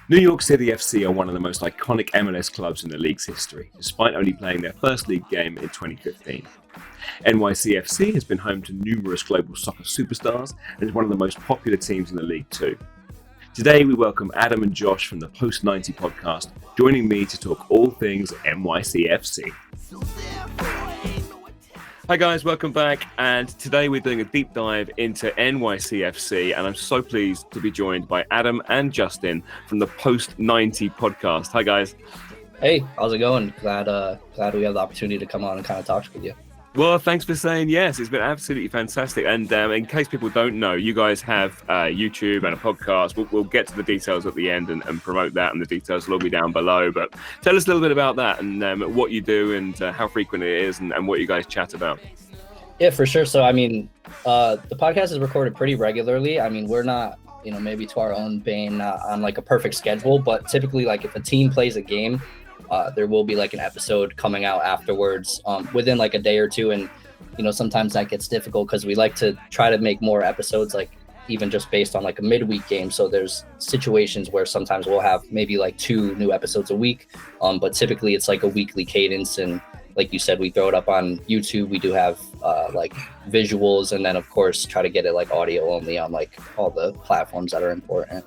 New York City FC are one of the most iconic MLS clubs in the league's history, despite only playing their first league game in 2015. NYCFC has been home to numerous global soccer superstars and is one of the most popular teams in the league too. Today we welcome Adam and Josh from the Post 90 podcast, joining me to talk all things NYCFC. Hi guys, welcome back, and today we're doing a deep dive into NYCFC, and I'm so pleased to be joined by Adam and Justin from the Post 90 podcast. Hi guys. Hey, how's it going? Glad we have the opportunity to come on and kind of talk with you. Well, thanks for saying yes. It's been absolutely fantastic. And in case people don't know, you guys have YouTube and a podcast. We'll get to the details at the end and promote that, and the details will all be down below. But tell us a little bit about that and what you do and how frequent it is and what you guys chat about. Yeah, for sure. So, the podcast is recorded pretty regularly. We're not, maybe to our own bane, on like a perfect schedule, but typically like if a team plays a game, there will be like an episode coming out afterwards within like a day or two. And, sometimes that gets difficult because we like to try to make more episodes, like even just based on like a midweek game. So there's situations where sometimes we'll have maybe like 2 new episodes a week. But typically it's like a weekly cadence. And like you said, we throw it up on YouTube. We do have like visuals, and then of course try to get it like audio only on like all the platforms that are important.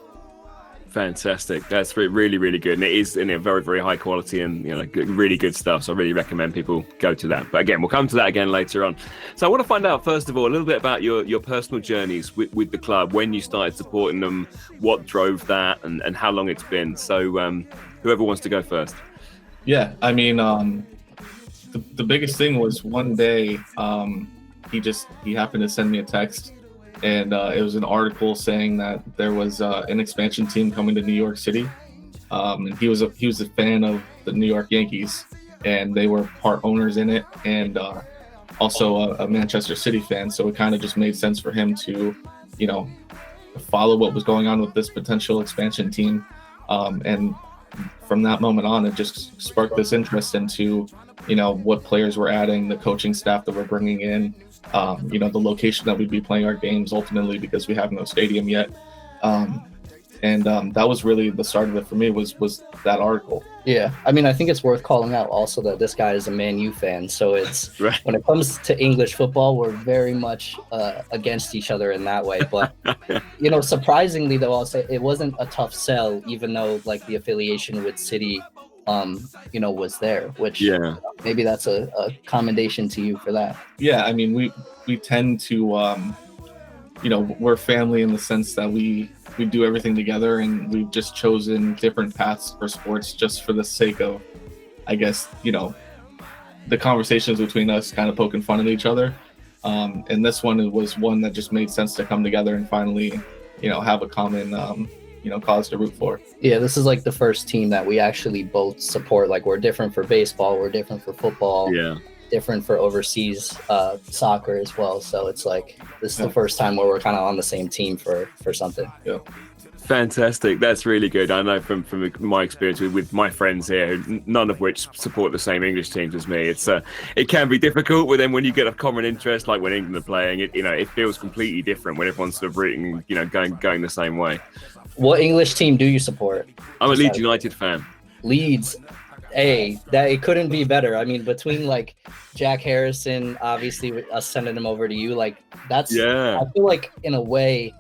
Fantastic. That's really, really good. And it is very, very high quality and really good stuff. So I really recommend people go to that. But again, we'll come to that again later on. So I want to find out, first of all, a little bit about your personal journeys with the club, when you started supporting them, what drove that, and how long it's been. So whoever wants to go first. Yeah, the biggest thing was one day he happened to send me a text. And it was an article saying that there was an expansion team coming to New York City, and he was a fan of the New York Yankees, and they were part owners in it, and also a Manchester City fan. So it kind of just made sense for him to, follow what was going on with this potential expansion team, and from that moment on, it just sparked this interest into, what players we're adding, the coaching staff that we're bringing in. The location that we'd be playing our games ultimately, because we have no stadium yet. That was really the start of it for me, was that article. Yeah. I think it's worth calling out also that this guy is a Man U fan. So it's right. When it comes to English football, we're very much against each other in that way. But, surprisingly though, I'll say it wasn't a tough sell, even though like the affiliation with City was there, which maybe that's a commendation to you for that. Yeah, we tend to, we're family in the sense that we do everything together, and we've just chosen different paths for sports just for the sake of, I guess, the conversations between us kind of poking fun at each other. And this one was one that just made sense to come together and finally, have a common cause to root for. Yeah, this is like the first team that we actually both support. Like, we're different for baseball, we're different for football, different for overseas soccer as well. So it's like this is the first time where we're kind of on the same team for something. Yeah. Fantastic. That's really good. I know from my experience with my friends here, none of which support the same English teams as me. It can be difficult, but then when you get a common interest, like when England are playing, it feels completely different when everyone's sort of rooting, going the same way. What English team do you support? I'm a Leeds United fan. Leeds. Hey, that it couldn't be better. Between like Jack Harrison, obviously us sending him over to you, like that's I feel like in a way,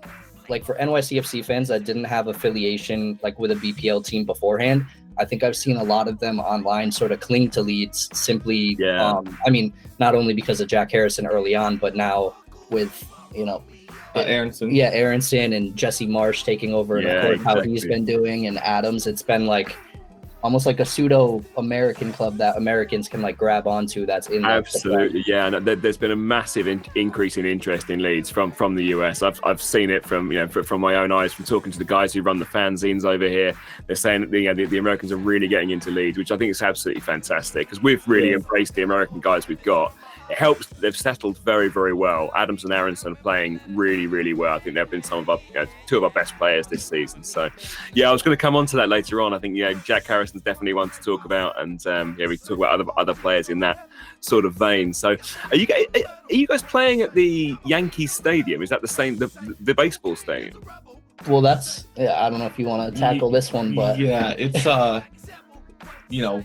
like for NYCFC fans that didn't have affiliation like with a BPL team beforehand, I think I've seen a lot of them online sort of cling to Leeds simply. Not only because of Jack Harrison early on, but now with Aronson. Yeah, Aronson and Jesse Marsh taking over, and of course how he's been doing, and Adams. It's been like almost like a pseudo-American club that Americans can like grab onto. That's in absolutely, yeah. And there's been a massive increase in interest in Leeds from the US. I've seen it from from my own eyes, from talking to the guys who run the fanzines over here. They're saying that the Americans are really getting into Leeds, which I think is absolutely fantastic, because we've really embraced the American guys we've got. It helps. They've settled very, very well. Adams and Aronson are playing really, really well. I think they've been some of our, 2 of our best players this season. So, I was going to come on to that later on. I think, Jack Harrison's definitely one to talk about, and we can talk about other players in that sort of vein. So, are you guys playing at the Yankee Stadium? Is that the same, the baseball stadium? Well, I don't know if you want to tackle this one, but yeah, it's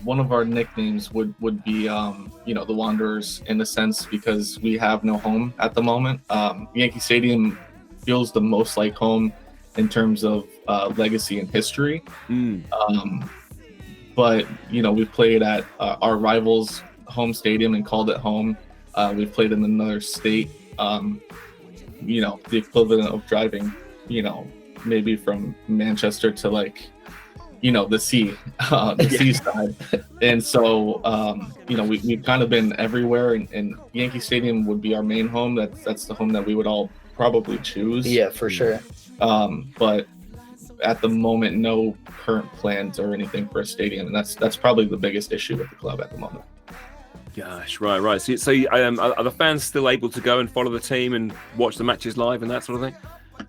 one of our nicknames would be the Wanderers, in a sense, because we have no home at the moment. Yankee Stadium feels the most like home in terms of legacy and history. But we played at our rivals' home stadium and called it home. We've played in another state. The equivalent of driving, maybe from Manchester to the sea, seaside. And so, we've kind of been everywhere, and Yankee Stadium would be our main home. That's the home that we would all probably choose. Yeah, for sure. But at the moment, no current plans or anything for a stadium, and that's probably the biggest issue with the club at the moment. Gosh, right. So are the fans still able to go and follow the team and watch the matches live and that sort of thing?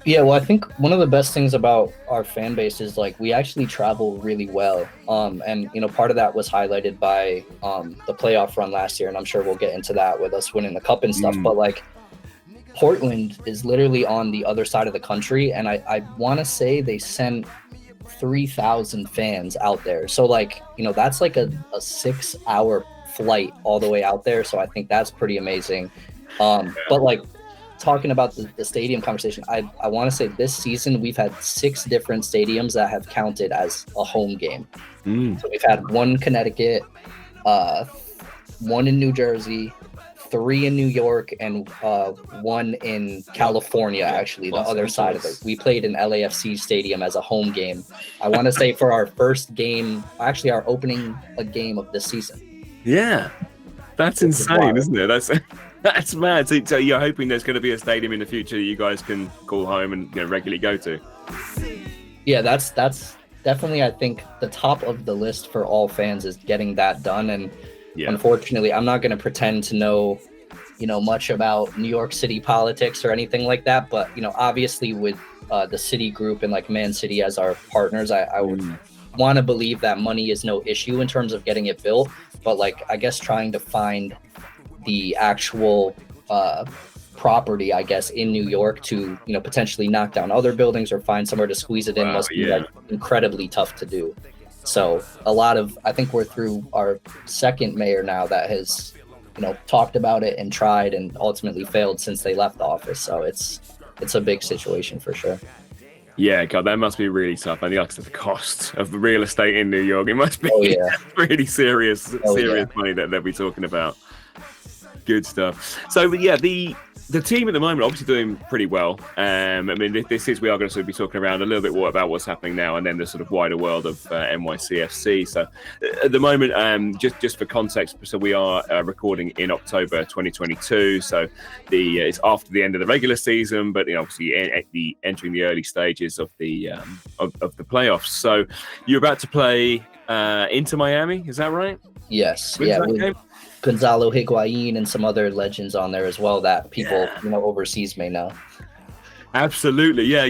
Yeah, well, I think one of the best things about our fan base is we actually travel really well. And part of that was highlighted by the playoff run last year, and I'm sure we'll get into that with us winning the cup and stuff. But Portland is literally on the other side of the country, and I want to say they sent 3,000 fans out there. So that's a 6-hour flight all the way out there. So I think that's pretty amazing. But talking about the stadium conversation, I want to say this season we've had 6 different stadiums that have counted as a home game. So we've had one in Connecticut, one in New Jersey, 3 in New York, and 1 in California, actually, the other side of it. We played in LAFC Stadium as a home game. I want to say for our first game, actually our opening game of this season. Yeah, that's insane, isn't it? That's mad. So you're hoping there's going to be a stadium in the future that you guys can call home and regularly go to? Yeah, that's definitely, I think, the top of the list for all fans is getting that done. And unfortunately, I'm not going to pretend to know, much about New York City politics or anything like that. But, obviously with the City Group and Man City as our partners, I would want to believe that money is no issue in terms of getting it built. But I guess trying to find the actual property, I guess, in New York to, potentially knock down other buildings or find somewhere to squeeze it in must be incredibly tough to do. So I think we're through our second mayor now that has, talked about it and tried and ultimately failed since they left office. So it's a big situation for sure. Yeah, God, that must be really tough. And like I said, the cost of the real estate in New York, it must be really serious money that they'll be talking about. Good stuff. So, the team at the moment obviously doing pretty well. We are going to sort of be talking around a little bit more about what's happening now and then the sort of wider world of NYCFC. So at the moment, just for context, so we are recording in October 2022. So it's after the end of the regular season, but obviously entering the early stages of the of the playoffs. So you're about to play Inter Miami, is that right? Yes. Gonzalo Higuain and some other legends on there as well that people overseas may know. Absolutely, yeah.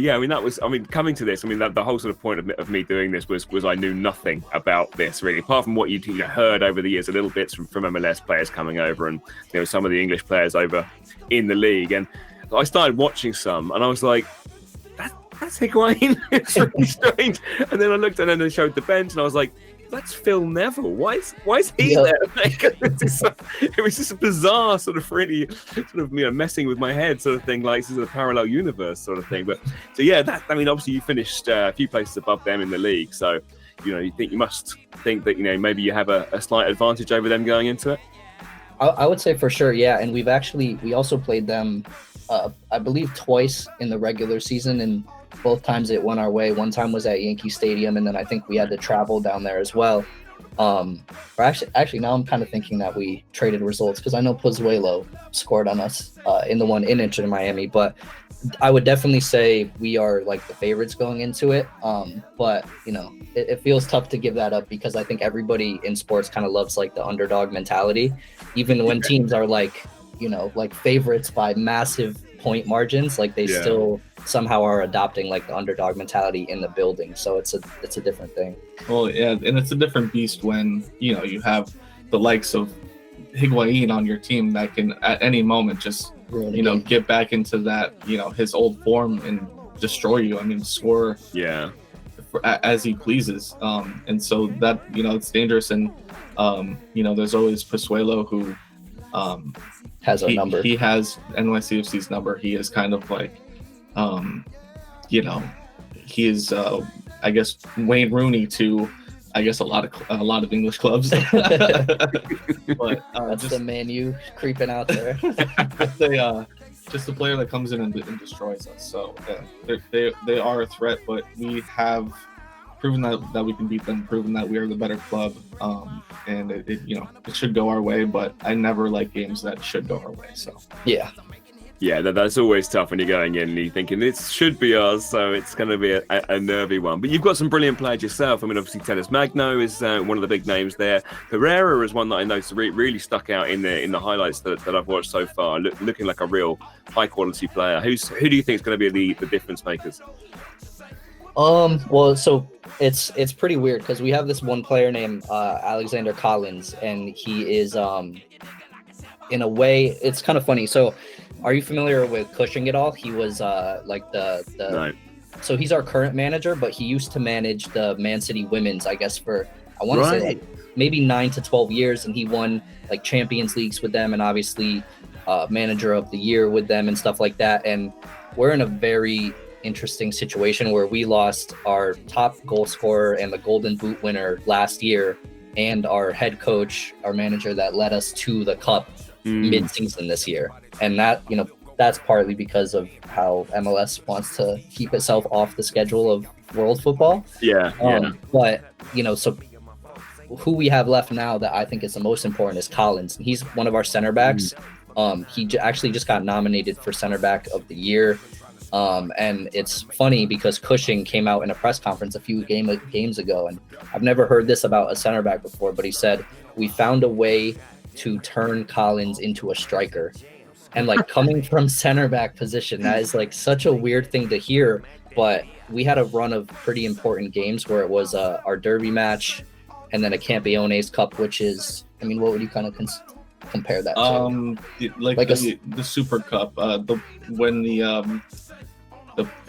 Coming to this, the whole sort of point of me doing this was I knew nothing about this really, apart from what you'd heard over the years, a little bits from MLS players coming over and some of the English players over in the league, and I started watching some, and I was like, that's Higuain. It's really strange. And then I looked, and then they showed the bench, and I was like, that's Phil Neville. Why is he there? It was just a bizarre sort of really sort of messing with my head sort of thing, this is a parallel universe sort of thing. But so obviously you finished a few places above them in the league, so you must think that maybe you have a slight advantage over them going into it. I would say for sure, yeah. And we also played them, I believe, twice in the regular season, and both times it went our way. One time was at Yankee Stadium, and then I think we had to travel down there as well. Actually, now I'm kind of thinking that we traded results because I know Pozuelo scored on us in the one in Inter Miami, but I would definitely say we are the favorites going into it. But it feels tough to give that up because I think everybody in sports kind of loves the underdog mentality, even when teams are favorites by massive point margins, they still somehow are adopting the underdog mentality in the building. So it's a different thing. Well, yeah, and it's a different beast when you have the likes of Higuain on your team that can at any moment just get back into that his old form and destroy you. I mean, score Yeah. as he pleases. And so that, it's dangerous. And, there's always Pozuelo who has our number. He has NYCFC's number. He is kind of like, he is, I guess, Wayne Rooney to, I guess, a lot of English clubs. But that's the Man U creeping out there. Just a player that comes in and destroys us. So they are a threat, but we have proven that we can beat them, proven that we are the better club, and it should go our way. But I never like games that should go our way. So yeah, that's always tough when you're going in and you're thinking this should be ours, so it's going to be a nervy one. But you've got some brilliant players yourself. I mean, obviously Tennis Magno is one of the big names there. Herrera is one that I noticed really stuck out in the highlights that I've watched so far, looking like a real high quality player. Who do you think is going to be the difference makers? Well, so it's pretty weird because we have this one player named Alexander Collins, and he is in a way, it's kind of funny. So are you familiar with Cushing at all? He was like No. So he's our current manager, but he used to manage the Man City women's, I guess, for I want to say like maybe 9 to 12 years, and he won like Champions Leagues with them, and obviously manager of the year with them and stuff like that. And we're in a very interesting situation where we lost our top goal scorer and the Golden Boot winner last year, and our head coach, our manager that led us to the cup mid-season this year. And that, that's partly because of how MLS wants to keep itself off the schedule of world football. Yeah. But, so who we have left now that I think is the most important is Collins. He's one of our center backs. He actually just got nominated for center back of the year. And it's funny because Cushing came out in a press conference a few games ago, and I've never heard this about a center back before, but he said, we found a way to turn Collins into a striker. And like coming from center back position, that is like such a weird thing to hear, but we had a run of pretty important games where it was our derby match and then a Campeones Cup, which is, I mean, what would you kind of compare that to? The Super Cup, when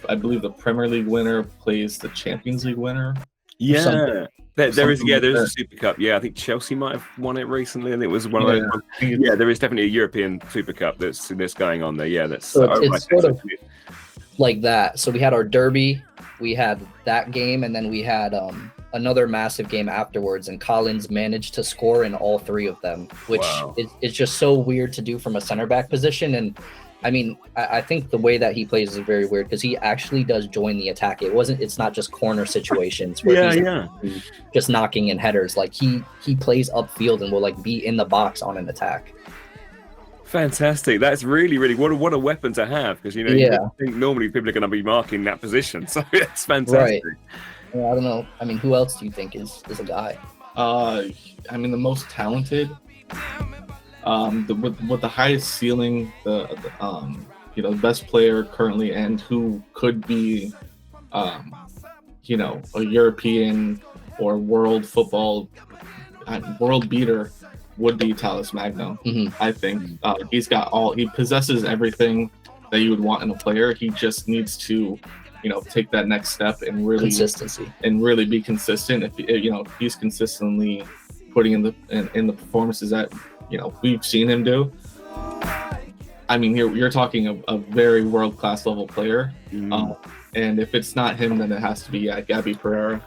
I believe the Premier League winner plays the Champions League winner. Yeah. There is a Super Cup. Yeah, I think Chelsea might have won it recently, and it was one of those ones. Yeah, there is definitely a European Super Cup that's going on there. Yeah, that's it's sort of like that. So we had our derby, we had that game, and then we had another massive game afterwards, and Collins managed to score in all three of them, which is just so weird to do from a center back position. And I mean, I think the way that he plays is very weird because he actually does join the attack. It's not just corner situations where he's just knocking in headers. Like he plays upfield and will like be in the box on an attack. Fantastic. That's really what a weapon to have, because you think normally people are going to be marking that position. So it's fantastic. Right. Well, I don't know. I mean, who else do you think is a guy? I mean, the most talented. With the highest ceiling, the best player currently, and who could be, a European or world football world beater would be Tennis Magno. I think he possesses everything that you would want in a player. He just needs to, take that next step and really consistency and really be consistent. If he's consistently putting in the performances that we've seen him do. I mean, you're talking a very world-class level player. And if it's not him, then it has to be Gabby Pereira.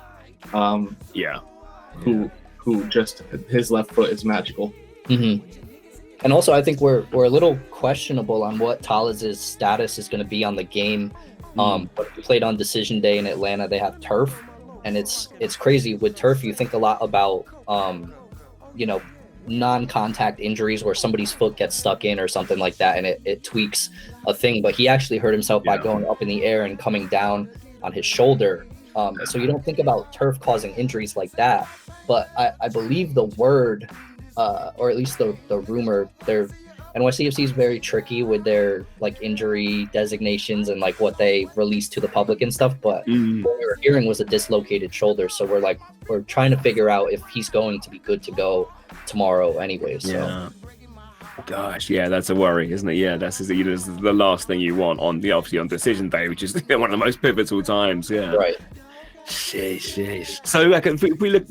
Who just, his left foot is magical. And also, I think we're a little questionable on what Talles' status is going to be on the game. But we played on decision day in Atlanta. They have turf, and it's crazy. With turf, you think a lot about non-contact injuries where somebody's foot gets stuck in or something like that, and it tweaks a thing. But he actually hurt himself by going up in the air and coming down on his shoulder. So you don't think about turf causing injuries like that. But I believe the word, or at least the rumor, NYCFC is very tricky with their like injury designations and like what they release to the public and stuff. But what we were hearing was a dislocated shoulder. So we're trying to figure out if he's going to be good to go tomorrow anyway. So Gosh, yeah, that's a worry, isn't it? Yeah, that's the last thing you want on obviously on decision day, which is one of the most pivotal times. Yeah, Right. Sheesh. So if we look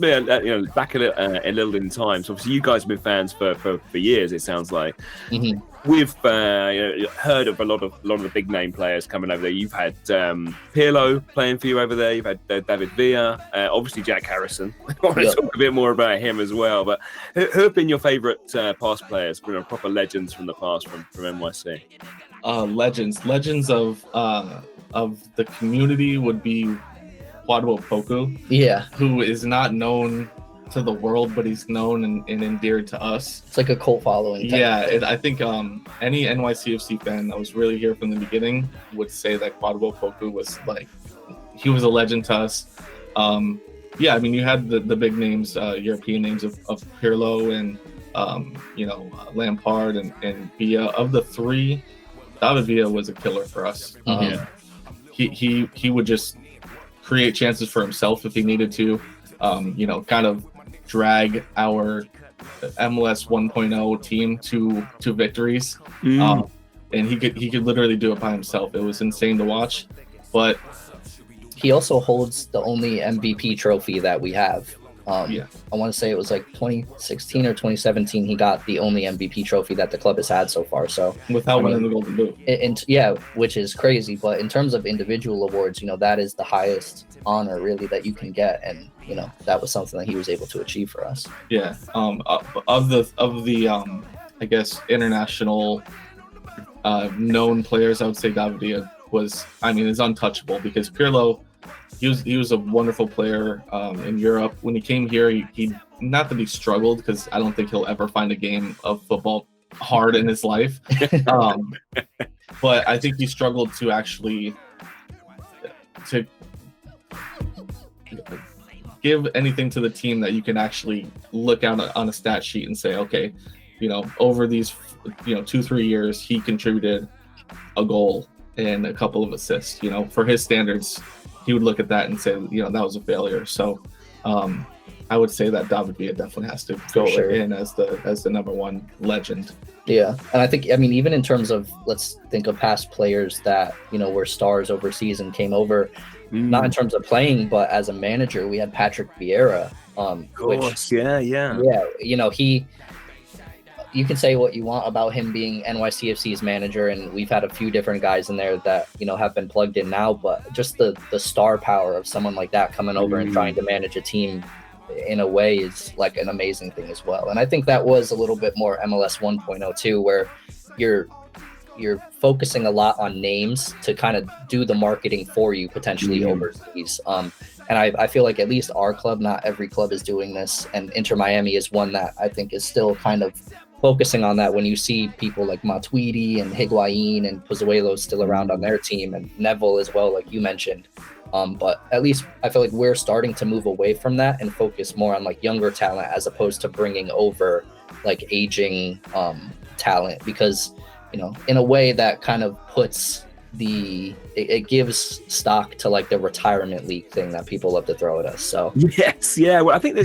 back a little in time, so obviously you guys have been fans for years. It sounds like. Mm-hmm. We've heard of a lot of the big name players coming over there. You've had Pirlo playing for you over there. You've had David Villa, obviously Jack Harrison. I want to talk a bit more about him as well. But who have been your favourite past players? Proper legends from the past from NYC. Legends of the community would be Kwadwo Poku. Yeah, who is not known to the world, but he's known and endeared to us. it's like a cult following. Yeah, I think any NYCFC fan that was really here from the beginning would say that Kwadwo Poku was he was a legend to us. Yeah, I mean, you had the big names, European names of Pirlo and Lampard and Villa. Of the three, David Villa was a killer for us. He would just create chances for himself if he needed to. Kind of drag our MLS 1.0 team to victories. And he could literally do it by himself. It was insane to watch. But he also holds the only MVP trophy that we have. I want to say it was like 2016 or 2017. He got the only MVP trophy that the club has had so far. So without winning the Golden Boot, which is crazy. But in terms of individual awards, that is the highest honor really that you can get, and that was something that he was able to achieve for us. Yeah. Of the I guess international known players, I would say David Villa is untouchable, because Pirlo, he was a wonderful player in Europe. When he came here, he not that he struggled, because I don't think he'll ever find a game of football hard in his life. But I think he struggled to actually to give anything to the team that you can actually look out on a stat sheet and say, okay, over these 2-3 years, he contributed a goal and a couple of assists. For his standards, he would look at that and say, that was a failure. So I would say that David Villa definitely has to go in as the number one legend. Yeah, and I think, even in terms of, let's think of past players that, were stars overseas and came over, not in terms of playing, but as a manager, we had Patrick Vieira. You can say what you want about him being NYCFC's manager, and we've had a few different guys in there that have been plugged in now, but just the star power of someone like that coming over and trying to manage a team in a way is like an amazing thing as well. And I think that was a little bit more MLS 1.0 too, where you're focusing a lot on names to kind of do the marketing for you potentially overseas. And I feel like at least our club, not every club is doing this, and Inter Miami is one that I think is still kind of focusing on that. When you see people like Matuidi and Higuain and Pozuelo still around on their team, and Neville as well, like you mentioned. But at least I feel like we're starting to move away from that and focus more on like younger talent, as opposed to bringing over like aging talent, because in a way that kind of puts it gives stock to like the retirement league thing that people love to throw at us. So well, I think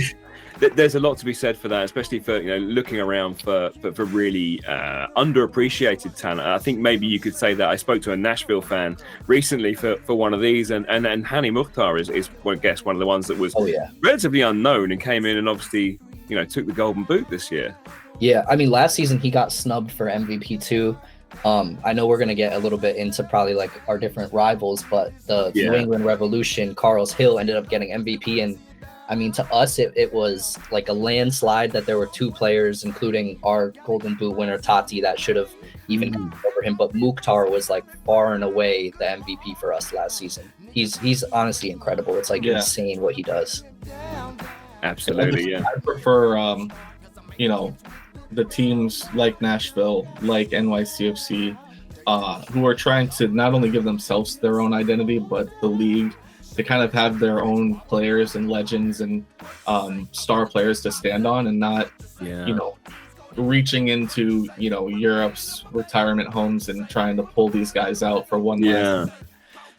there's a lot to be said for that, especially for looking around for really underappreciated talent. I think maybe you could say that I spoke to a Nashville fan recently for one of these, and Hani Mukhtar is I guess one of the ones that was relatively unknown and came in and obviously took the Golden Boot this year. Yeah, last season he got snubbed for MVP too. I know we're going to get a little bit into probably like our different rivals, but the New England Revolution, Carlos Hill, ended up getting MVP. And to us, it was like a landslide that there were two players, including our Golden Boot winner, Tati, that should have even come over him. But Mukhtar was like far and away the MVP for us last season. He's honestly incredible. It's like insane what he does. Absolutely, I prefer, the teams like Nashville, like NYCFC, who are trying to not only give themselves their own identity, but the league, to kind of have their own players and legends and star players to stand on, and not, reaching into, Europe's retirement homes and trying to pull these guys out for one last.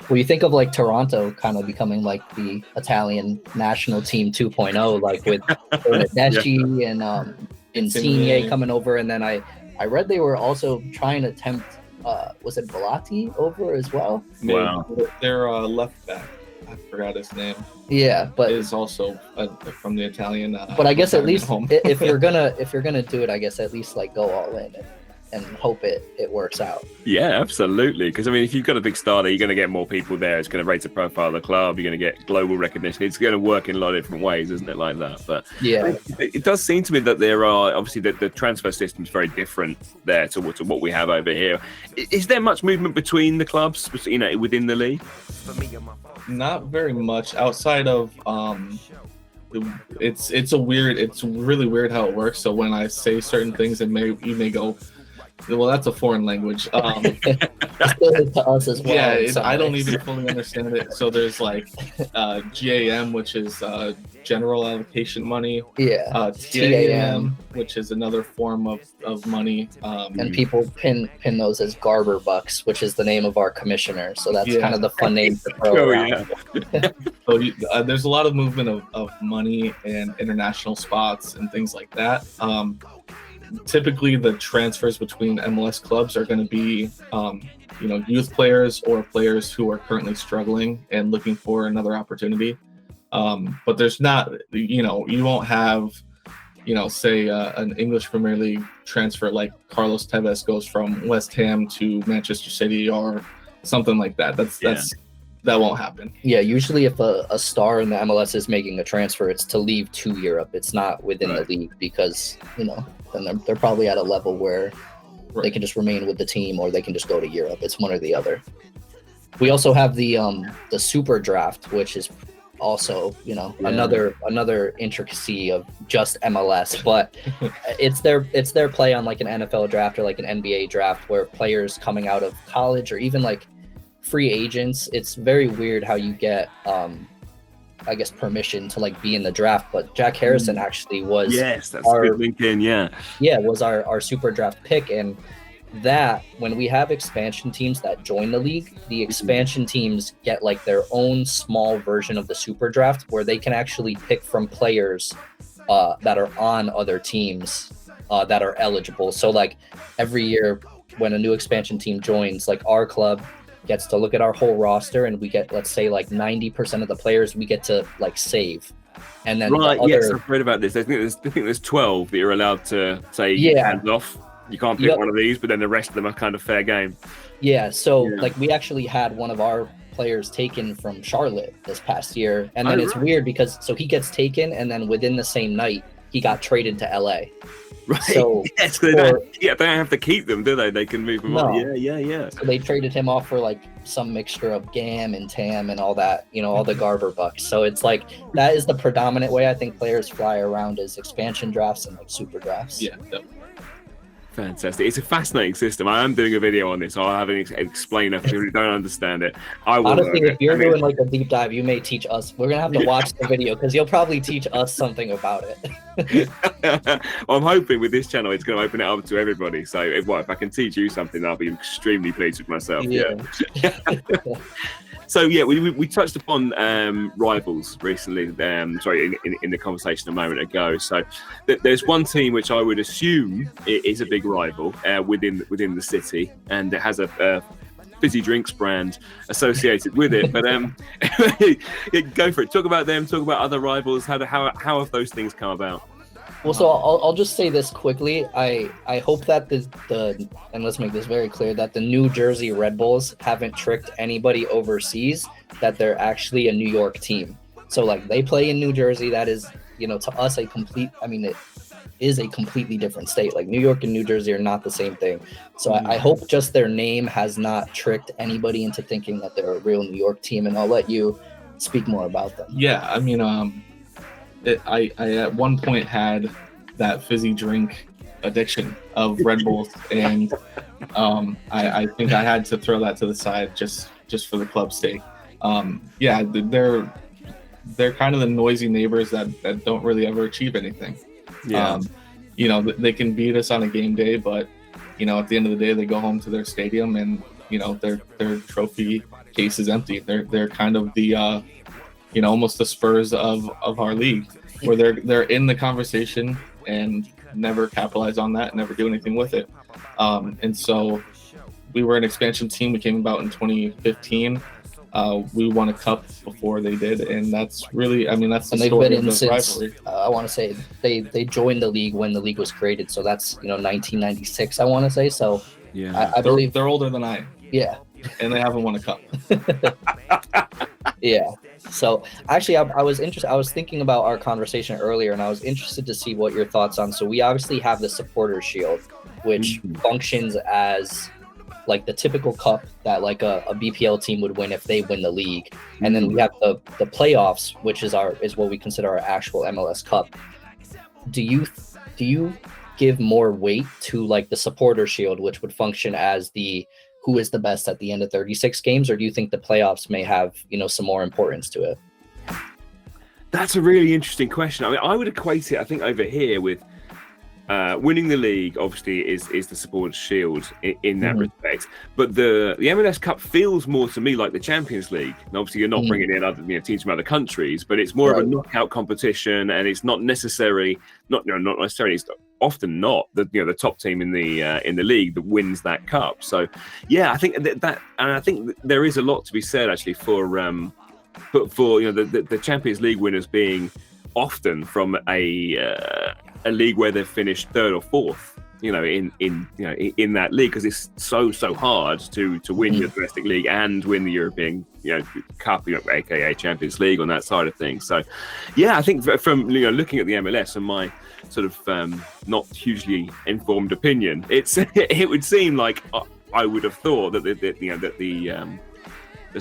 Well, you think of like Toronto kind of becoming like the Italian national team 2.0, like with Bernardeschi and Insigne coming over, and then I I read they were also trying to tempt, was it Velati over as well? Wow. Their left back, I forgot his name. Yeah, but is also from the Italian. But I guess at least home. if you're gonna do it, I guess at least like go all in and hope it works out. Yeah, absolutely. Because I mean, if you've got a big starter, you're going to get more people there. It's going to raise the profile of the club. You're going to get global recognition. It's going to work in a lot of different ways, isn't it? Like that. But yeah, it does seem to me that there are obviously the transfer system is very different there to what we have over here. Is there much movement between the clubs, within the league? Not very much outside of it's really weird how it works. So when I say certain things, you may go, well, that's a foreign language. to us as well. Yeah, I don't even fully understand it. So there's like GAM, which is general allocation money. Yeah. TAM, which is another form of money. And people pin those as Garber Bucks, which is the name of our commissioner. So that's kind of the fun name to throw around. Yeah. So there's a lot of movement of money and international spots and things like that. Typically, the transfers between MLS clubs are going to be, youth players or players who are currently struggling and looking for another opportunity. But there's not, you won't have, say an English Premier League transfer like Carlos Tevez goes from West Ham to Manchester City or something like that. That won't happen. Yeah, usually if a star in the MLS is making a transfer, it's to leave to Europe. It's not within the league because, then they're probably at a level where they can just remain with the team or they can just go to Europe. It's one or the other. We also have the super draft, which is also, another intricacy of just MLS, but it's their play on like an NFL draft or like an NBA draft where players coming out of college or even like free agents, it's very weird how you get permission to like be in the draft. But Jack Harrison actually was that's good LinkedIn, was our super draft pick. And that when we have expansion teams that join the league, the expansion teams get like their own small version of the super draft where they can actually pick from players that are on other teams that are eligible. So like every year when a new expansion team joins, like our club gets to look at our whole roster and we get, let's say, like 90% of the players we get to like save. And then yes, I've read about this. I think there's 12 that you're allowed to say hands off. You can't pick one of these, but then the rest of them are kind of fair game. Yeah, so like we actually had one of our players taken from Charlotte this past year. And then it's weird because so he gets taken and then within the same night he got traded to LA. Right. So they don't have to keep them, do they? They can move them on. Yeah. So they traded him off for like some mixture of GAM and TAM and all that, all the Garber Bucks. So it's like that is the predominant way I think players fly around is expansion drafts and like super drafts. Yeah, definitely. Fantastic. It's a fascinating system. I am doing a video on this. I'll have an explainer for people who don't understand it. Honestly, if you're doing like a deep dive, you may teach us. We're going to have to watch the video because you'll probably teach us something about it. I'm hoping with this channel, it's going to open it up to everybody. So if I can teach you something, I'll be extremely pleased with myself. Yeah. So we touched upon rivals recently. In the conversation a moment ago. So there's one team which I would assume is a big rival within the city, and it has a fizzy drinks brand associated with it. But go for it. Talk about them. Talk about other rivals. How have those things come about? Well, so I'll just say this quickly. I hope that and let's make this very clear, that the New Jersey Red Bulls haven't tricked anybody overseas that they're actually a New York team. So like they play in New Jersey. That is, to us it is a completely different state. Like New York and New Jersey are not the same thing. So I hope just their name has not tricked anybody into thinking that they're a real New York team. And I'll let you speak more about them. Yeah, I mean, I at one point had that fizzy drink addiction of Red Bulls, and I think I had to throw that to the side just for the club's sake. They're kind of the noisy neighbors that don't really ever achieve anything. Yeah. They can beat us on a game day, but at the end of the day, they go home to their stadium and their trophy case is empty. They're kind of the almost the Spurs of our league, where they're in the conversation and never capitalize on that, never do anything with it. And so we were an expansion team. We came about in 2015. We won a cup before they did, and that's really, I mean, that's the story of the rivalry. I want to say they joined the league when the league was created, so that's 1996. I want to say so. Yeah, I believe they're older than I am. Yeah, and they haven't won a cup. Yeah. So actually, I was interested. I was thinking about our conversation earlier, and I was interested to see what your thoughts on. So we obviously have the Supporters Shield, which functions as like the typical cup that like a BPL team would win if they win the league, and then we have the playoffs, which is what we consider our actual MLS Cup. Do you give more weight to like the Supporter Shield, which would function as the who is the best at the end of 36 games, or do you think the playoffs may have some more importance to it? That's a really interesting question. I mean, I would equate it, I think, over here with winning the league. Obviously, is the Supporters Shield in that respect, but the MLS Cup feels more to me like the Champions League. And obviously, you're not bringing in other teams from other countries, but it's more of a knockout competition, and it's not necessarily it's often not the top team in the league that wins that cup. So yeah, I think that and I think there is a lot to be said actually for the Champions League winners being often from a league where they've finished third or fourth, in that league, because it's so hard to win your domestic league and win the European Cup, aka Champions League, on that side of things. So yeah, I think from looking at the MLS and my sort of not hugely informed opinion, it would seem like I would have thought that the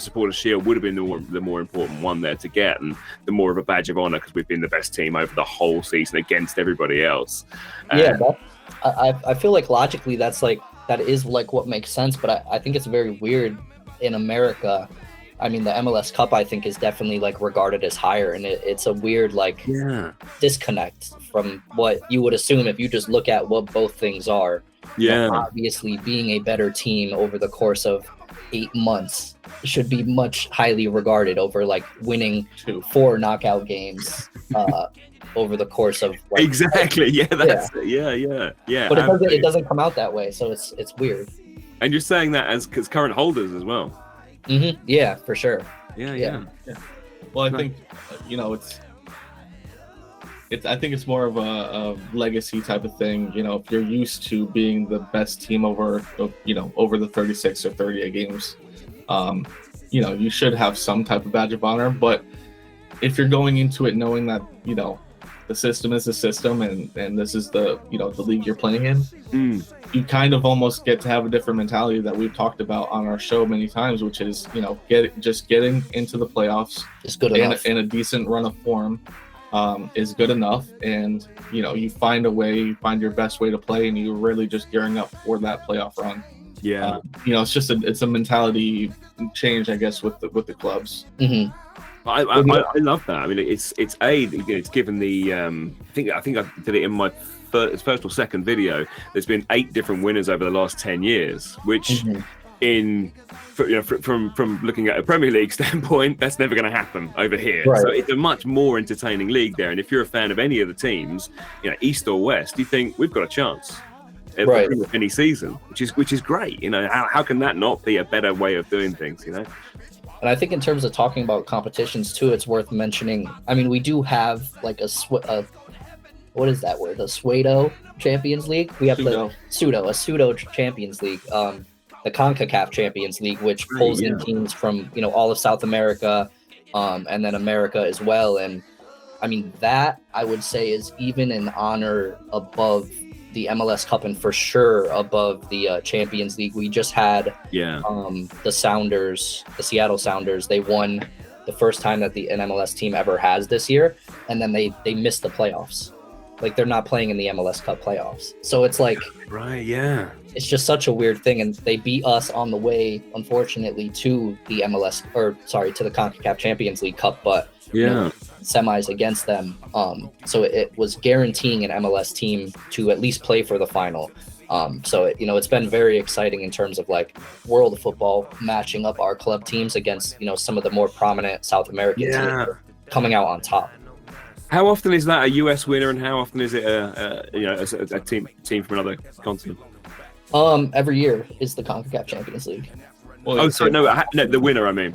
Supporters Shield would have been the more important one there to get, and the more of a badge of honor, because we've been the best team over the whole season against everybody else. I feel like logically that is what makes sense, but I think it's very weird in America. I mean, the MLS Cup, I think, is definitely regarded as higher, and it's a weird disconnect from what you would assume if you just look at what both things are. Yeah, obviously, being a better team over the course of 8 months should be much highly regarded over winning 4 knockout games over the course of exactly. Yeah, that's yeah. But it doesn't come out that way, so it's weird. And you're saying that as current holders as well. Mm-hmm. Yeah, for sure. Yeah. Well, I think I think it's more of a legacy type of thing. If you're used to being the best team over the 36 or 38 games, you should have some type of badge of honor. But if you're going into it knowing that the system is the system, and this is the the league you're playing in, you kind of almost get to have a different mentality that we've talked about on our show many times, which is getting into the playoffs is good enough, in a decent run of form is good enough, and you find your best way to play, and you're really just gearing up for that playoff run. It's a mentality change, I guess, with the clubs. I love that. I mean, it's given the I think I did it in my first or second video. There's been 8 different winners over the last 10 years, which from looking at a Premier League standpoint, that's never going to happen over here. Right. So it's a much more entertaining league there. And if you're a fan of any of the teams, East or West, you think we've got a chance right. any season, which is great. How can that not be a better way of doing things? And I think in terms of talking about competitions too, it's worth mentioning. I mean, we do have what is that word? The Pseudo Champions League. We have the Pseudo Champions League. The CONCACAF Champions League, which pulls in teams from all of South America, and then America as well. And I mean, that I would say is even an honor above the MLS Cup, and for sure above the Champions League. We just had the Seattle Sounders. They won the first time that an MLS team ever has this year, and then they missed the playoffs. They're not playing in the MLS Cup playoffs. So it's it's just such a weird thing, and they beat us on the way, unfortunately, to the to the CONCACAF Champions League Cup, but semis against them. So it was guaranteeing an MLS team to at least play for the final. So it's been very exciting in terms of world of football, matching up our club teams against some of the more prominent South American teams coming out on top. How often is that a US winner, and how often is it a team from another continent? Every year is the CONCACAF Champions League. Well, no, the winner. I mean,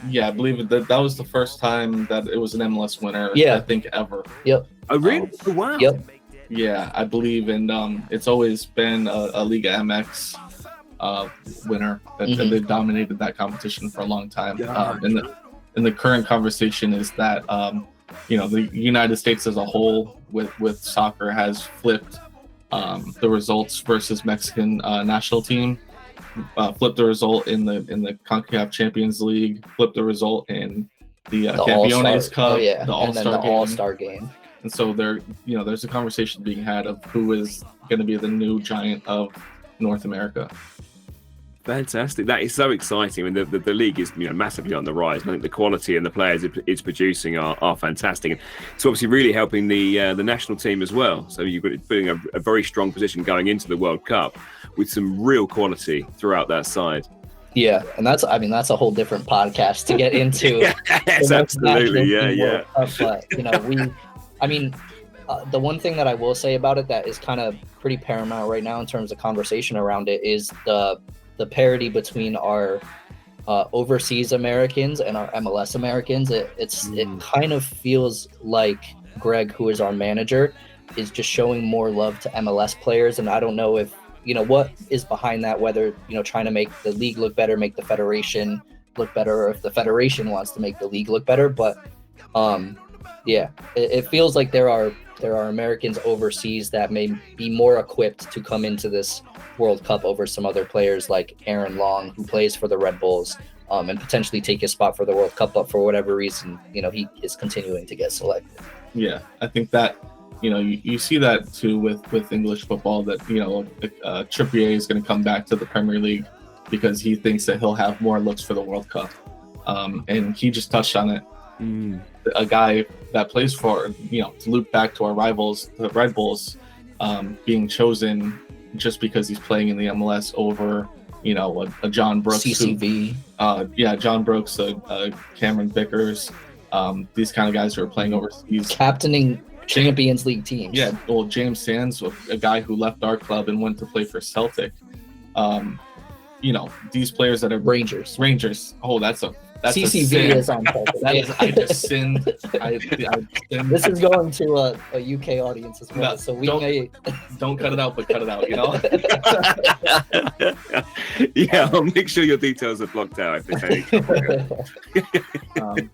yeah, I believe that was the first time that it was an MLS winner. Yeah. I think ever. Yep. Oh really? Oh, wow. Yep. Yeah, I believe, and it's always been a Liga MX winner that they've dominated that competition for a long time. And the current conversation is that the United States as a whole with soccer has flipped the results versus Mexican national team, flipped the result in the CONCACAF Champions League, flipped the result in the Campeones Cup, the All-Star All-Star game. And so there's a conversation being had of who is going to be the new giant of North America. Fantastic! That is so exciting. I mean, the league is massively on the rise. I think the quality and the players it's producing are fantastic. And it's obviously really helping the national team as well. So you're putting a very strong position going into the World Cup with some real quality throughout that side. Yeah, and that's a whole different podcast to get into. Yes, absolutely. Yeah. But the one thing that I will say about it that is kind of pretty paramount right now in terms of conversation around it is the parity between our overseas Americans and our MLS Americans. It kind of feels like Greg, who is our manager, is just showing more love to MLS players, and I don't know if what is behind that, whether trying to make the league look better, make the federation look better, or if the federation wants to make the league look better. But it feels like there are Americans overseas that may be more equipped to come into this World Cup over some other players like Aaron Long, who plays for the Red Bulls, and potentially take his spot for the World Cup, but for whatever reason, he is continuing to get selected. Yeah, I think that you see that too with English football, that Trippier is going to come back to the Premier League because he thinks that he'll have more looks for the World Cup, and he just touched on it. A guy that plays for, to loop back to our rivals, the Red Bulls, being chosen just because he's playing in the MLS over, a John Brooks, CCV, John Brooks, Cameron Vickers, these kind of guys who are playing overseas, captaining Champions League teams. Yeah, well, James Sands, a guy who left our club and went to play for Celtic. These players that are Rangers. Oh, that's CCV is on purpose. I just sinned. I sinned. This is going to a UK audience as well, so we don't cut it out, but cut it out. Yeah, I'll make sure your details are blocked out if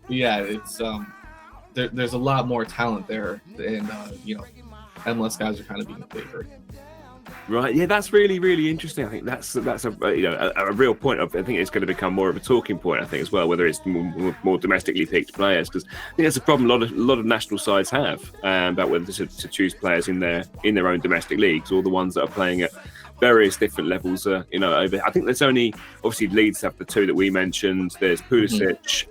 it's there's a lot more talent there, and MLS guys are kind of being favored. Right, yeah, that's really, really interesting. I think that's a real point. I think it's going to become more of a talking point, I think, as well, whether it's more domestically picked players, because I think that's a problem a lot of national sides have about whether to choose players in their own domestic leagues or the ones that are playing at various different levels. Over. I think there's only, obviously, Leeds have the two that we mentioned. There's Pulisic,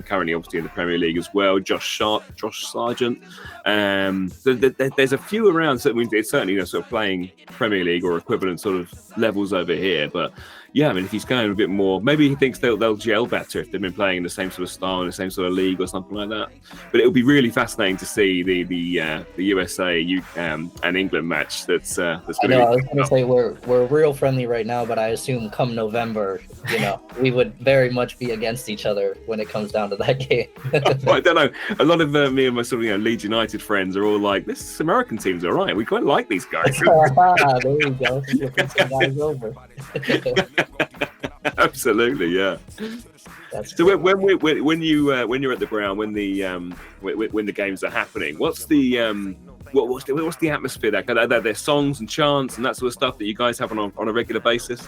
currently obviously in the Premier League as well. Josh Sargent. There's a few around. So it's certainly sort of playing Premier League or equivalent sort of levels over here. But yeah, I mean, if he's going a bit more, maybe he thinks they'll gel better if they've been playing in the same sort of style in the same sort of league or something like that. But it'll be really fascinating to see the USA and England match. That's going to be. I was going to say we're real friendly right now, but I assume come November, we would very much be against each other when it comes down to that game. I don't know. A lot of me and my sort of Leeds United friends are all like, "This American team's all right. We quite like these guys." There you go. Put some guys over. Absolutely, yeah. So when you're at the ground, when the games are happening, what's the atmosphere there? Are there songs and chants and that sort of stuff that you guys have on a regular basis?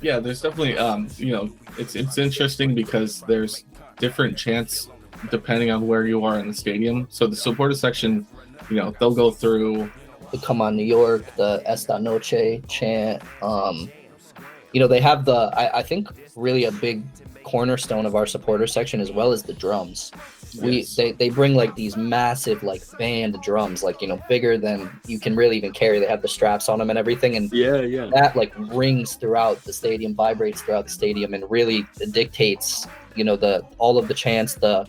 Yeah, there's definitely it's interesting because there's different chants depending on where you are in the stadium. So the supporter section, they'll go through the "Come on New York," the "Esta Noche" chant. They have I think really a big cornerstone of our supporter section as well as the drums. Yes. They bring like these massive like band drums, like bigger than you can really even carry. They have the straps on them and everything, and that like rings throughout the stadium, vibrates throughout the stadium, and really dictates all of the chants, the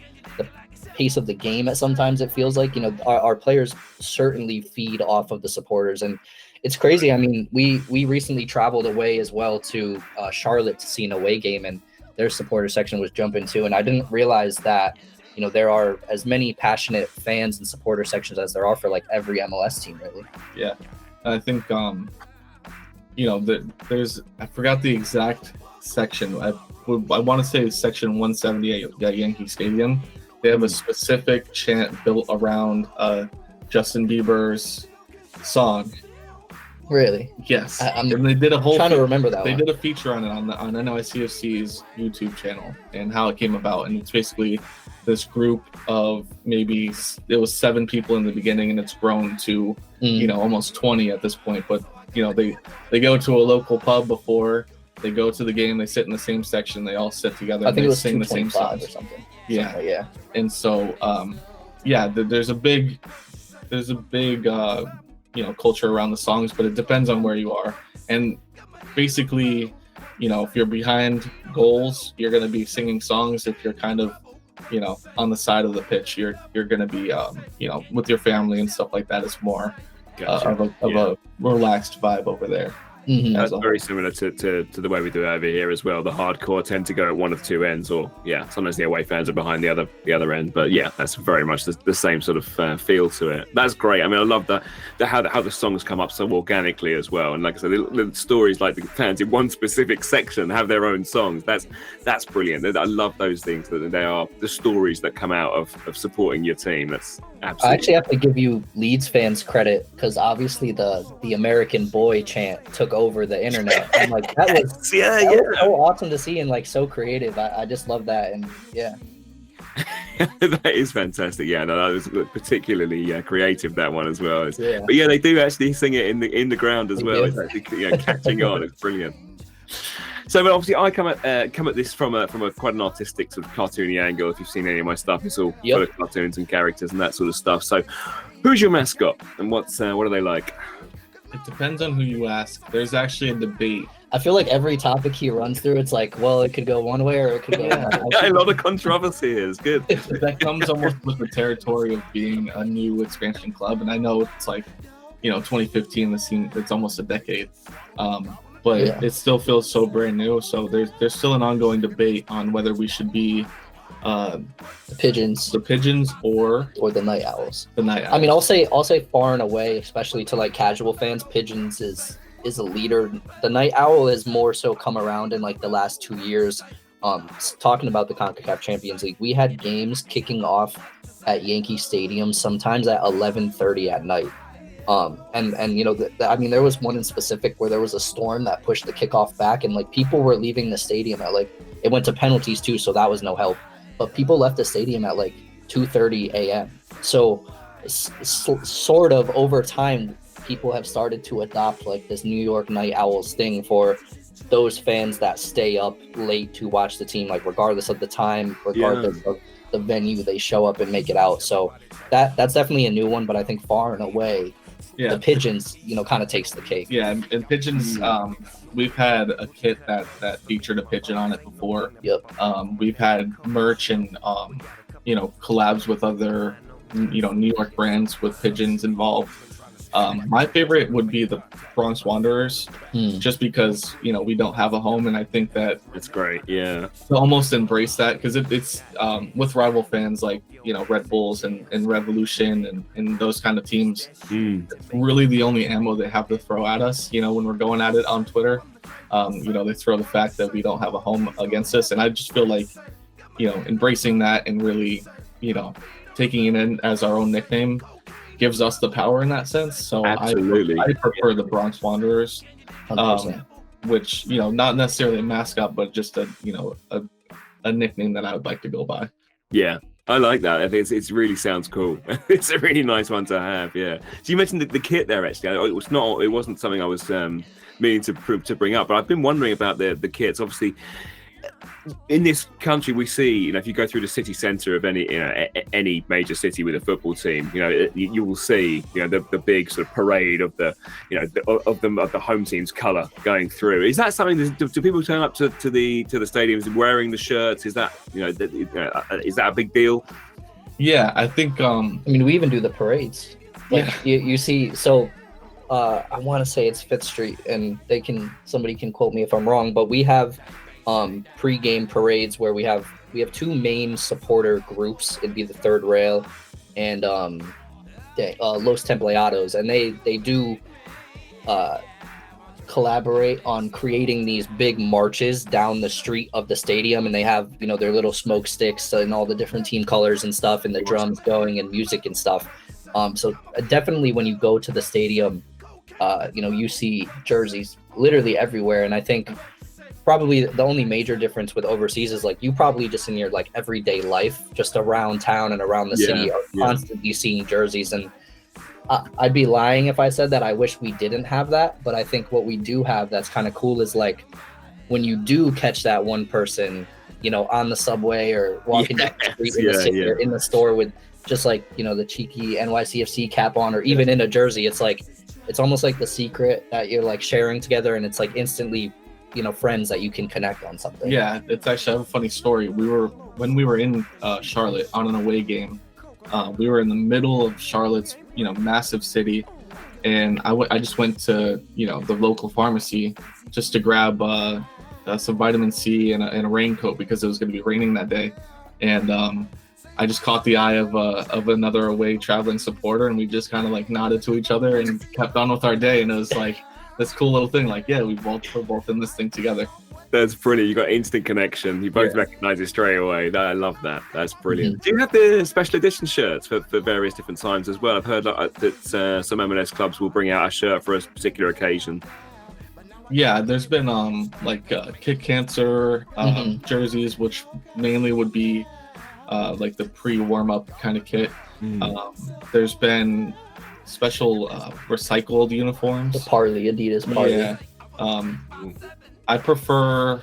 pace of the game. At sometimes it feels like our players certainly feed off of the supporters, and it's crazy. I mean, we recently traveled away as well to Charlotte to see an away game, and their supporter section was jumping too. And I didn't realize that, you know, there are as many passionate fans and supporter sections as there are for like every MLS team, really. Yeah, I think you know, there's, I forgot the exact section. I want to say section 178 at Yankee Stadium. They have a specific chant built around Justin Bieber's song. Really? Yes. I'm and they did a whole trying to remember that They one. did a feature on it on NYCFC's YouTube channel and how it came about. And it's basically this group of maybe, it was 7 people in the beginning, and it's grown to, you know, almost 20 at this point. But, you know, they go to a local pub before they go to the game. They sit in the same section. They all sit together. I think and it they was sing the same 225 songs. or something. Yeah. Yeah. And so, yeah, there's a big, you know, culture around the songs, but it depends on where you are. And basically, you know, if you're behind goals, you're going to be singing songs. If you're kind of, you know, on the side of the pitch, you're going to be, you know, with your family and stuff like that. It's more of a relaxed vibe over there. Mm-hmm. That's very similar to the way we do it over here as well. The hardcore tend to go at one of 2 ends, or sometimes the away fans are behind the other end. But yeah, that's very much the same sort of feel to it. That's great. I mean, I love how the songs come up so organically as well. And like I said, the stories, like the fans in one specific section have their own songs. That's brilliant. I love those things. That they are the stories that come out of supporting your team. That's absolutely. I actually have to give you Leeds fans credit, because obviously the American boy chant took over the internet. I'm like, that was so awesome to see, and like so creative. I just love that. And yeah. That is fantastic. Yeah, no, that was particularly creative, that one as well. Yeah. But yeah, they do actually sing it in the ground as They well. do. It's actually catching on. It's brilliant. So, but obviously, I come at this from a quite an artistic sort of cartoony angle. If you've seen any of my stuff, it's all full of cartoons and characters and that sort of stuff. So, who's your mascot, and what are they like? It depends on who you ask. There's actually a debate. I feel like every topic he runs through, it's like, well, it could go one way or it could go another. Yeah, a lot of controversy here. It's good. That comes almost with the territory of being a new expansion club, and I know it's like, you know, 2015. It's almost a decade, but it still feels so brand new. So there's still an ongoing debate on whether we should be the Pigeons or the Night Owls. The Night Owls. I mean, I'll say far and away, especially to like casual fans, Pigeons is a leader. The Night Owl is more so come around in like the last 2 years. Talking about the CONCACAF Champions League, we had games kicking off at Yankee Stadium sometimes at 11:30 at night. And you know, I mean, there was one in specific where there was a storm that pushed the kickoff back, and like people were leaving the stadium at like, it went to penalties too, so that was no help. But people left the stadium at like 2:30 a.m. So sort of over time, people have started to adopt like this New York Night Owls thing for those fans that stay up late to watch the team, like regardless of the time, regardless of the venue, they show up and make it out. So that's definitely a new one, but I think far and away, the Pigeons, you know, kind of takes the cake. Yeah, and Pigeons, we've had a kit that featured a pigeon on it before. Yep. We've had merch and you know, collabs with other, you know, New York brands with pigeons involved. My favorite would be the Bronx Wanderers, just because, you know, we don't have a home, and I think that it's great. Yeah, to almost embrace that, because it's with rival fans like, you know, Red Bulls and Revolution and those kind of teams. It's really the only ammo they have to throw at us. You know, when we're going at it on Twitter, you know, they throw the fact that we don't have a home against us, and I just feel like, you know, embracing that and really, you know, taking it in as our own nickname gives us the power in that sense. So I prefer the Bronx Wanderers, which, you know, not necessarily a mascot, but just a, you know, a nickname that I would like to go by. Yeah, I like that. I think it really sounds cool. It's a really nice one to have. Yeah. So you mentioned the kit there. Actually, it wasn't something I was meaning to bring up, but I've been wondering about the kits. Obviously, in this country, we see, you know, if you go through the city centre of any major city with a football team, you know, you will see, you know, the big sort of parade of the, you know, of the home team's colour going through. Is that something? Do people turn up to the stadiums wearing the shirts? Is that, you know, is that a big deal? Yeah, I think. I mean, we even do the parades. Like you see, so I want to say it's 5th Street, and somebody can quote me if I'm wrong, but we have pre-game parades where we have 2 main supporter groups. It'd be the Third Rail and Los Templeados, and they do collaborate on creating these big marches down the street of the stadium, and they have their little smoke sticks and all the different team colors and stuff, and the drums going and music and stuff. So definitely when you go to the stadium, you see jerseys literally everywhere. And I think probably the only major difference with overseas is like you probably just in your like everyday life, just around town and around the city, are constantly seeing jerseys. And I'd be lying if I said that I wish we didn't have that. But I think what we do have that's kind of cool is like when you do catch that one person, on the subway or walking down the street in the city or in the store with just like, the cheeky NYCFC cap on, or even in a jersey, it's like, it's almost like the secret that you're like sharing together. And it's like instantly, friends that you can connect on something. Yeah. It's actually, I have a funny story. When we were in Charlotte on an away game, we were in the middle of Charlotte's, massive city. And I just went to, the local pharmacy just to grab some vitamin C and a raincoat because it was going to be raining that day. And I just caught the eye of another away traveling supporter, and we just kind of like nodded to each other and kept on with our day. And it was like this cool little thing, like, yeah, we're both in this thing together. That's brilliant. You got instant connection. You both recognize it straight away. I love that. That's brilliant. Do you have the special edition shirts for various different times as well? I've heard that some MLS clubs will bring out a shirt for a particular occasion. Yeah, there's been kick cancer jerseys, which mainly would be like the pre-warm-up kind of kit. There's been special recycled uniforms. The Adidas Parley. Yeah. I prefer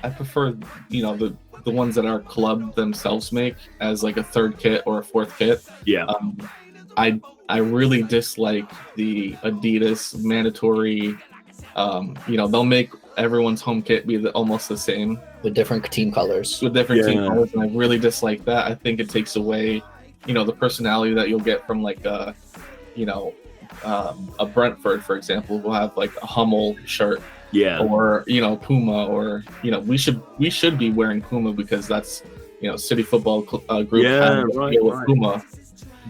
the ones that our club themselves make as like a 3rd kit or a 4th kit. Yeah. I really dislike the Adidas mandatory. They'll make everyone's home kit be almost the same with different team colors. And I really dislike that. I think it takes away, the personality that you'll get from like a Brentford, for example, will have like a Hummel shirt. Yeah. Or Puma, or we should be wearing Puma because that's City Football Group. With Puma,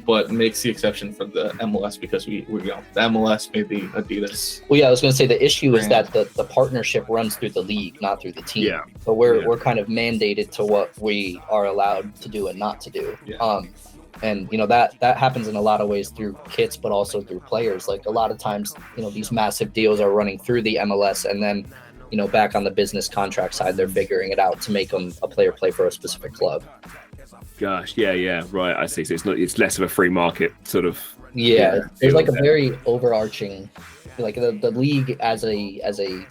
but makes the exception for the MLS because we the MLS made the Adidas. Well, yeah, I was going to say the issue is that the partnership runs through the league, not through the team. Yeah. So we're kind of mandated to what we are allowed to do and not to do. Yeah. And that happens in a lot of ways through kits, but also through players. Like a lot of times, these massive deals are running through the MLS, and then, back on the business contract side, they're figuring it out to make them a player play for a specific club. Gosh, yeah, right. I see. So it's less of a free market sort of. Yeah, there's like a very overarching, like the league as an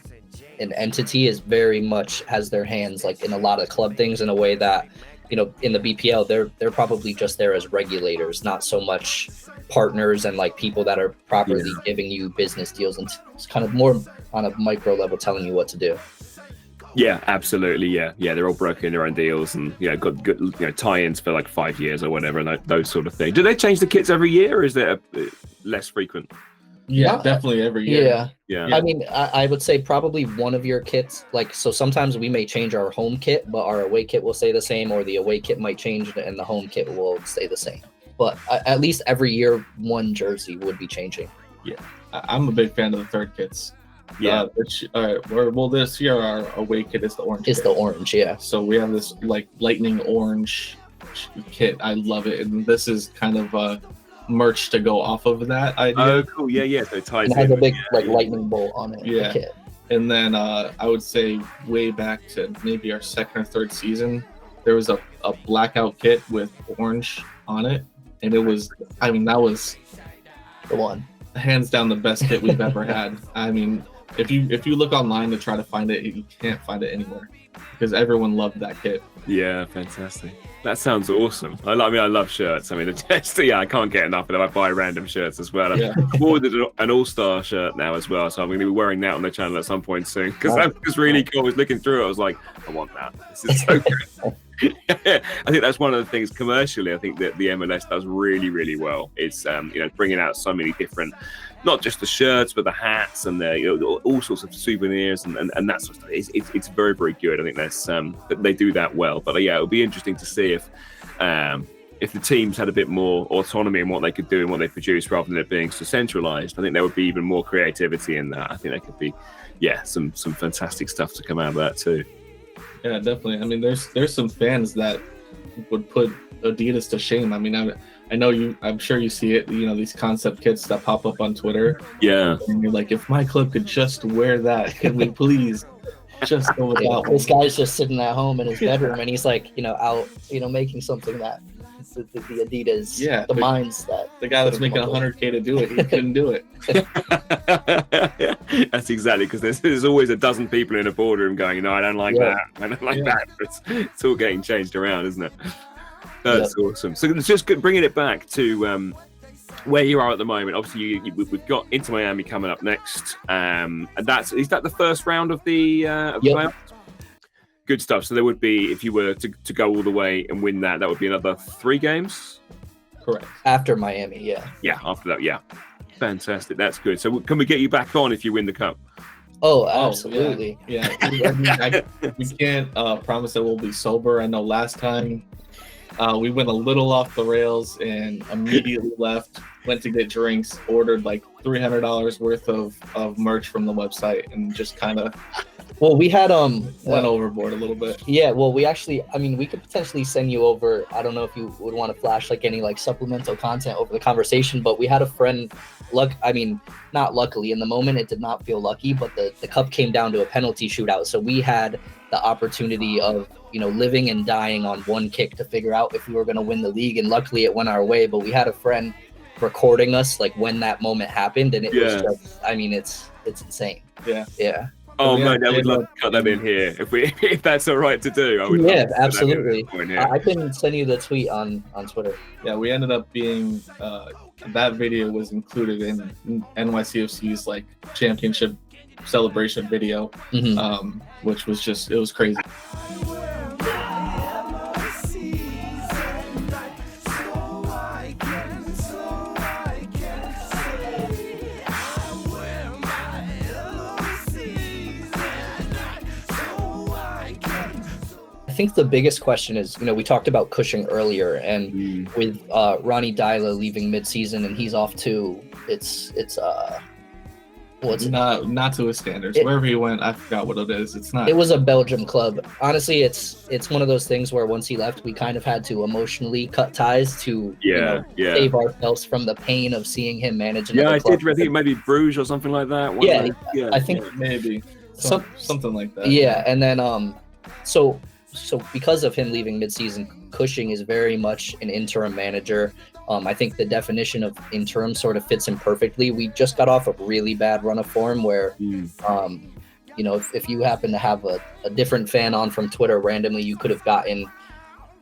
entity is very much has their hands like in a lot of club things in a way that. In the BPL, they're probably just there as regulators, not so much partners and like people that are properly giving you business deals, and it's kind of more on a micro level telling you what to do. Yeah, absolutely. Yeah. They're all brokering their own deals and got good tie-ins for like 5 years or whatever, and those sort of things. Do they change the kits every year, or is it less frequent? Yeah, definitely every year. Yeah. I mean, I would say probably one of your kits, like, so sometimes we may change our home kit, but our away kit will stay the same, or the away kit might change and the home kit will stay the same. But at least every year, one jersey would be changing. Yeah. I'm a big fan of the 3rd kits. Yeah. This year our away kit is the orange. It's the orange, yeah. So we have this like lightning orange kit. I love it. And this is kind of merch to go off of that idea. Oh, cool. Yeah. So it ties in. It has a big lightning bolt on it. Yeah. The kit. And then I would say way back to maybe our 2nd or 3rd season, there was a blackout kit with orange on it. And it was, that was the one. Hands down the best kit we've ever had. I mean, if you look online to try to find it, you can't find it anywhere because everyone loved that kit. Yeah, fantastic. That sounds awesome. I love shirts. I mean, I can't get enough of them. I buy random shirts as well. I've ordered an all-star shirt now as well, so I'm going to be wearing that on the channel at some point soon because that was really cool. I was looking through it. I was like, I want that. This is so good. I think that's one of the things commercially. I think that the MLS does really, really well. It's bringing out so many different, not just the shirts, but the hats and the all sorts of souvenirs and that sort of stuff. It's very, very good. I think that they do that well. But yeah, it'll be interesting to see if the teams had a bit more autonomy in what they could do and what they produce rather than it being so centralized. I think there would be even more creativity in that. I think there could be, some fantastic stuff to come out of that too. Yeah, definitely. I mean, there's some fans that would put Adidas to shame. I mean, I know I'm sure you see it, these concept kits that pop up on Twitter. Yeah. And you're like, if my club could just wear that, can we please just go with that one? This guy's just sitting at home in his bedroom and he's like, out, making something that the Adidas, the minds that the guy that's making $100K to do it, he couldn't do it. That's exactly, because there's always a dozen people in a boardroom going, no, I don't like that. I don't like that. It's all getting changed around, isn't it? That's awesome. So just bringing it back to where you are at the moment. Obviously, we've got Inter Miami coming up next, and is that the first round of the playoffs? Good stuff. So there would be, if you were to go all the way and win that would be another 3 games? Correct. After Miami, yeah. Yeah, after that, yeah. Fantastic. That's good. So can we get you back on if you win the Cup? Oh, absolutely. Yeah. We can't promise that we'll be sober. I know last time we went a little off the rails and immediately left, went to get drinks, ordered like $300 worth of merch from the website, and just kind of... Well, we had went overboard a little bit. Yeah, well, we could potentially send you over. I don't know if you would want to flash like any like supplemental content over the conversation, but we had a friend. Not luckily in the moment, it did not feel lucky, but the Cup came down to a penalty shootout, so we had the opportunity of living and dying on one kick to figure out if we were going to win the league, and luckily it went our way. But we had a friend recording us like when that moment happened, and it was just, it's insane. Yeah. Oh man, I would love to cut that in here if that's all right to do. I would. Yeah, absolutely. I can send you the tweet on Twitter. Yeah, we ended up being that video was included in NYCFC's like championship celebration video, which was it was crazy. I think the biggest question is, we talked about Cushing earlier, and with Ronny Deila leaving midseason and he's off to not to his standards. Wherever he went, I forgot what it is. It's not. It was a Belgium club. Honestly, it's one of those things where once he left, we kind of had to emotionally cut ties to save ourselves from the pain of seeing him manage another club. I think maybe Bruges or something like that. I think maybe something like that. Yeah, and then so because of him leaving midseason, Cushing is very much an interim manager. I think the definition of interim sort of fits him perfectly. We just got off a really bad run of form where, if you happen to have a different fan on from Twitter randomly, you could have gotten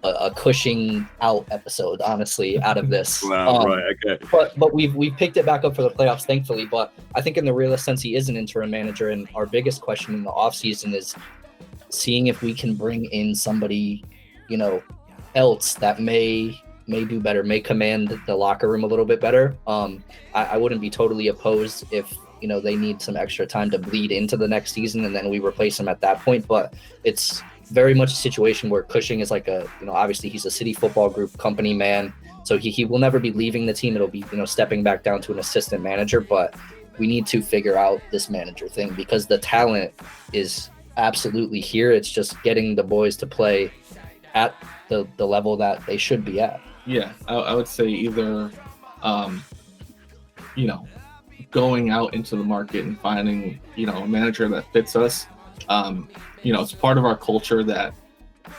a Cushing out episode, honestly, out of this. Wow, right, okay. But we've picked it back up for the playoffs, thankfully. But I think in the realest sense, he is an interim manager, and our biggest question in the offseason is seeing if we can bring in somebody, else that may do better, may command the locker room a little bit better. I wouldn't be totally opposed if, they need some extra time to bleed into the next season and then we replace him at that point. But it's very much a situation where Cushing is like obviously he's a City Football Group company man. So he will never be leaving the team. It'll be, stepping back down to an assistant manager, but we need to figure out this manager thing because the talent is absolutely here. It's just getting the boys to play at the level that they should be at. Yeah, I would say either, going out into the market and finding, a manager that fits us. It's part of our culture that,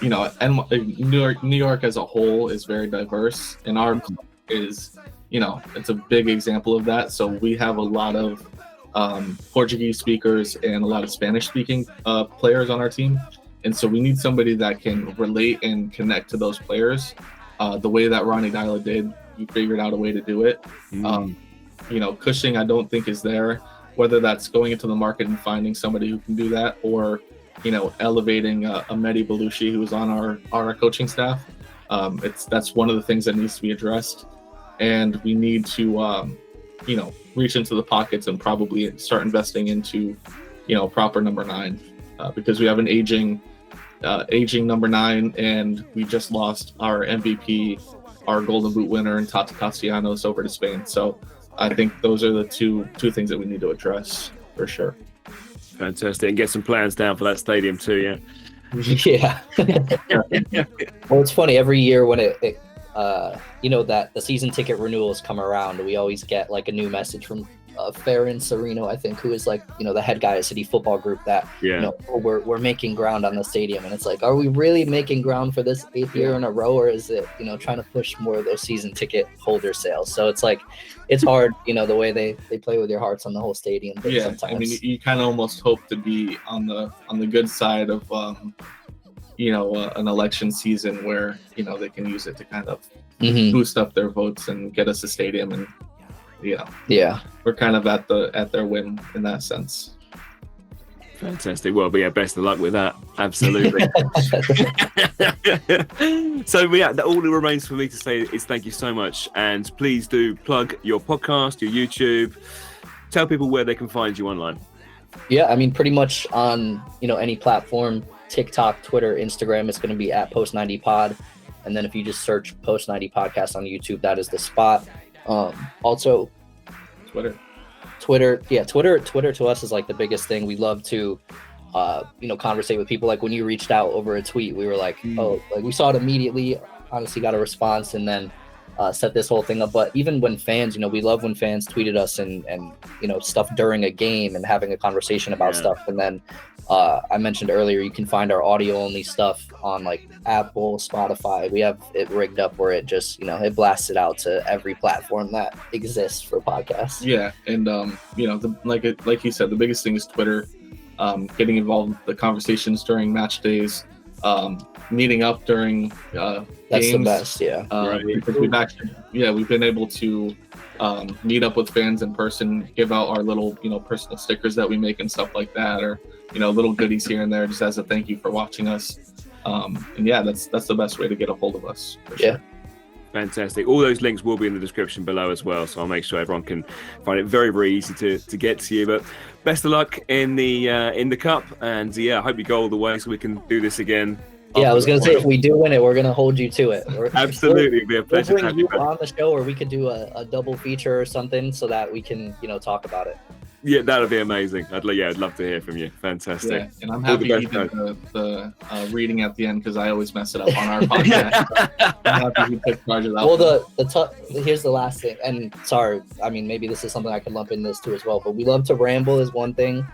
and New York as a whole is very diverse, and our club is, it's a big example of that. So we have a lot of Portuguese speakers and a lot of Spanish speaking players on our team. And so we need somebody that can relate and connect to those players the way that Ronny Deila did. He figured out a way to do it. Cushing, I don't think is there, whether that's going into the market and finding somebody who can do that or elevating a Mehdi Belushi, who was on our coaching staff. That's one of the things that needs to be addressed, and we need to reach into the pockets and probably start investing into proper number 9, because we have an aging number 9, and we just lost our MVP, our Golden Boot winner, and Tata Castellanos over to Spain. So I think those are the two things that we need to address for sure. Fantastic, and get some plans down for that stadium too. Yeah. Yeah. Well, it's funny, every year when it that the season ticket renewals come around, we always get like a new message from Farron Serino, I think, who is like the head guy at City Football Group, that we're making ground on the stadium. And it's like, are we really making ground for this 8th year in a row, or is it trying to push more of those season ticket holder sales? So it's like, it's hard, the way they play with your hearts on the whole stadium. But sometimes, I mean, you kind of almost hope to be on the good side of an election season where they can use it to kind of boost up their votes and get us a stadium. And we're kind of at their whim in that sense. Fantastic. Well, but best of luck with that. Absolutely. So all that remains for me to say is thank you so much, and please do plug your podcast, your YouTube. Tell people where they can find you online. Yeah, I mean, pretty much on any platform, TikTok, Twitter, Instagram, it's going to be at Post90Pod. And then if you just search Post90 Podcast on YouTube, that is the spot. Also Twitter to us is like the biggest thing. We love to conversate with people. Like when you reached out over a tweet, we were like, we saw it immediately, honestly got a response, and then set this whole thing up. But even when fans, we love when fans tweeted us and stuff during a game and having a conversation about stuff. And then I mentioned earlier, you can find our audio only stuff on like Apple, Spotify. We have it rigged up where it just, it blasts it out to every platform that exists for podcasts. Yeah. And, like you said, the biggest thing is Twitter, getting involved in the conversations during match days, meeting up during That's games. the best, yeah. We've been able to meet up with fans in person, give out our little, personal stickers that we make and stuff like that, or little goodies here and there just as a thank you for watching us. That's the best way to get a hold of us. For sure. Fantastic. All those links will be in the description below as well, so I'll make sure everyone can find it very, very easy to get to you. But best of luck in the cup, and I hope you go all the way so we can do this again. Yeah, I was going to say, if we do win it, we're going to hold you to it. Absolutely. It'd be a pleasure we'll to bring have you on the show, or we could do a double feature or something so that we can, talk about it. Yeah, that'd be amazing. I'd love to hear from you. Fantastic. Yeah, and I'm happy you did the reading at the end, because I always mess it up on our podcast. I'm happy you took charge of that. Well, here's the last thing, and sorry, I mean, maybe this is something I can lump in this too as well, but we love to ramble is one thing.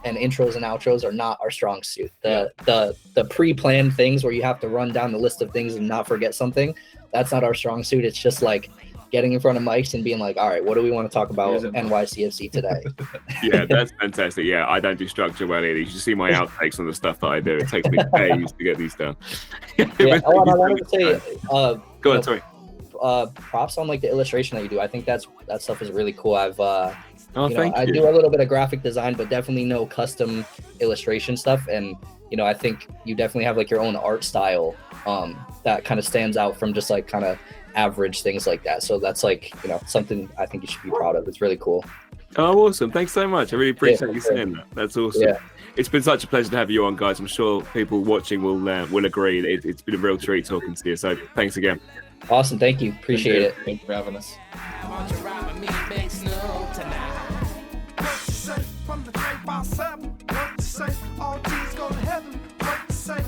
And intros and outros are not our strong suit. The pre-planned things where you have to run down the list of things and not forget something, that's not our strong suit. It's just like getting in front of mics and being like, all right, what do we want to talk about NYCFC today? Yeah, that's fantastic. Yeah, I don't do structure well either. You should see my outtakes on the stuff that I do. It takes me days to get these done. And I wanted to say, go on, sorry. Props on like the illustration that you do. I think that stuff is really cool. I've thank you. I do a little bit of graphic design, but definitely no custom illustration stuff. And I think you definitely have like your own art style that kind of stands out from just like kind of average things like that. So that's like something I think you should be proud of. It's really cool. Oh, awesome. Thanks so much. I really appreciate you saying that. That's awesome. Yeah. It's been such a pleasure to have you on, guys. I'm sure people watching will agree. It's been a real treat talking to you. So thanks again. Awesome. Thank you. Appreciate it. Thanks for having us. From the 357, what to say? All G's go to heaven.